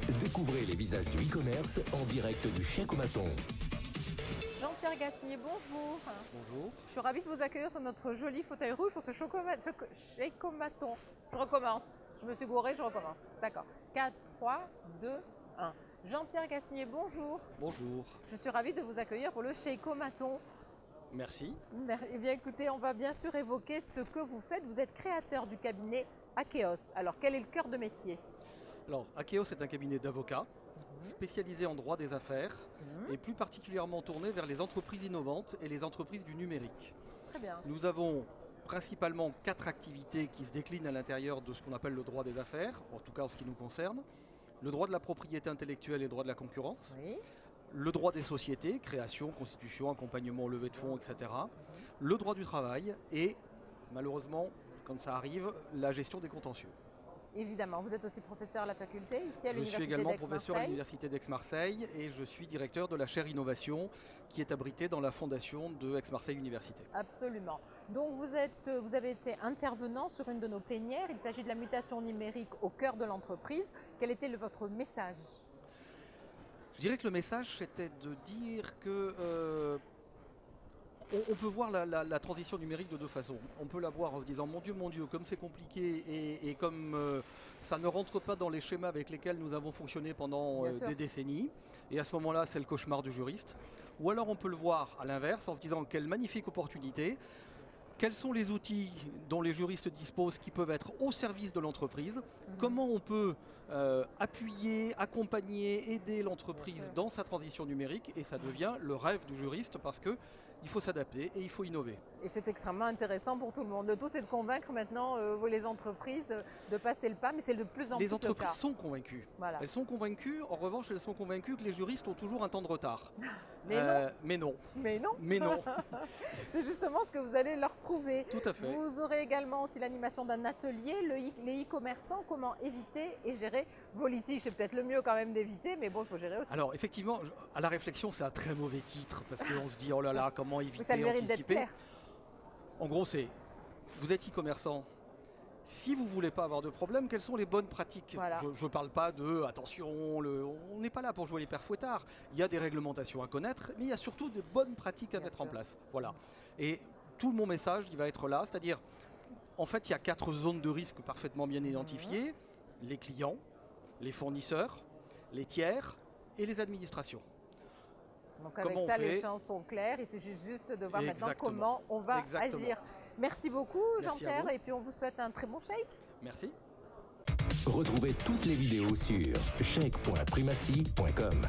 Découvrez les visages du e-commerce en direct du Chèque-O-Maton. Jean-Pierre Gasnier, bonjour. Bonjour. Je suis ravie de vous accueillir sur notre joli fauteuil rouge pour ce Chèque-O-Maton. Je recommence. Je me suis gourée, je recommence. D'accord. 4, 3, 2, 1. Jean-Pierre Gasnier, bonjour. Bonjour. Je suis ravie de vous accueillir pour le Chèque-O-Maton. Merci. Eh bien écoutez, on va bien sûr évoquer ce que vous faites. Vous êtes créateur du cabinet Akeos. Alors quel est le cœur de métier? Alors, Akeos est un cabinet d'avocats spécialisé en droit des affaires et plus particulièrement tourné vers les entreprises innovantes et les entreprises du numérique. Très bien. Nous avons principalement 4 activités qui se déclinent à l'intérieur de ce qu'on appelle le droit des affaires, en tout cas en ce qui nous concerne. Le droit de la propriété intellectuelle et le droit de la concurrence. Oui. Le droit des sociétés, création, constitution, accompagnement, levée de fonds, etc. Le droit du travail et, malheureusement, quand ça arrive, la gestion des contentieux. Évidemment, vous êtes aussi professeur à la faculté, ici à Je suis l'Université également professeur à d'Aix-Marseille. l'Université d'Aix-Marseille et je suis directeur de la chaire Innovation qui est abritée dans la fondation de Aix-Marseille Université. Absolument. Donc vous avez été intervenant sur une de nos plénières. Il s'agit de la mutation numérique au cœur de l'entreprise. Quel était votre message? Je dirais que le message c'était de dire que on peut voir la transition numérique de deux façons. On peut la voir en se disant mon Dieu, comme c'est compliqué et comme ça ne rentre pas dans les schémas avec lesquels nous avons fonctionné pendant des décennies. Et à ce moment-là, c'est le cauchemar du juriste. Ou alors on peut le voir à l'inverse en se disant quelle magnifique opportunité. Quels sont les outils dont les juristes disposent qui peuvent être au service de l'entreprise? Comment on peut appuyer, accompagner, aider l'entreprise dans sa transition numérique? Et ça devient le rêve du juriste parce qu'il faut s'adapter et il faut innover. Et c'est extrêmement intéressant pour tout le monde. Le tout, c'est de convaincre maintenant les entreprises de passer le pas, mais c'est de plus en plus le cas. Les entreprises sont convaincues. Voilà. Elles sont convaincues. En revanche, elles sont convaincues que les juristes ont toujours un temps de retard. Mais non. Mais non. Mais non. Mais non. C'est justement ce que vous allez leur prouver. Tout à fait. Vous aurez également aussi l'animation d'un atelier, les e-commerçants, comment éviter et gérer vos litiges. C'est peut-être le mieux quand même d'éviter, mais bon, il faut gérer aussi. Alors effectivement, à la réflexion, c'est un très mauvais titre parce qu'on se dit oh là là, comment éviter, ça le mérite d'être anticiper. clair. En gros, vous êtes e-commerçant. Si vous ne voulez pas avoir de problème, quelles sont les bonnes pratiques? Voilà. Je ne parle pas de attention, on n'est pas là pour jouer les pères fouettards. Il y a des réglementations à connaître, mais il y a surtout des bonnes pratiques à mettre en place. Voilà. Et tout mon message, il va être là, c'est-à-dire, en fait, il y a 4 zones de risque parfaitement bien identifiées. Les clients, les fournisseurs, les tiers et les administrations. Donc avec Comment ça, on fait? les champs sont clairs. Il suffit juste de voir maintenant Exactement. comment on va Exactement. agir. Merci beaucoup Merci à Jean-Pierre vous. et puis on vous souhaite un très bon shake. Merci. Retrouvez toutes les vidéos sur chèque.primacy.com.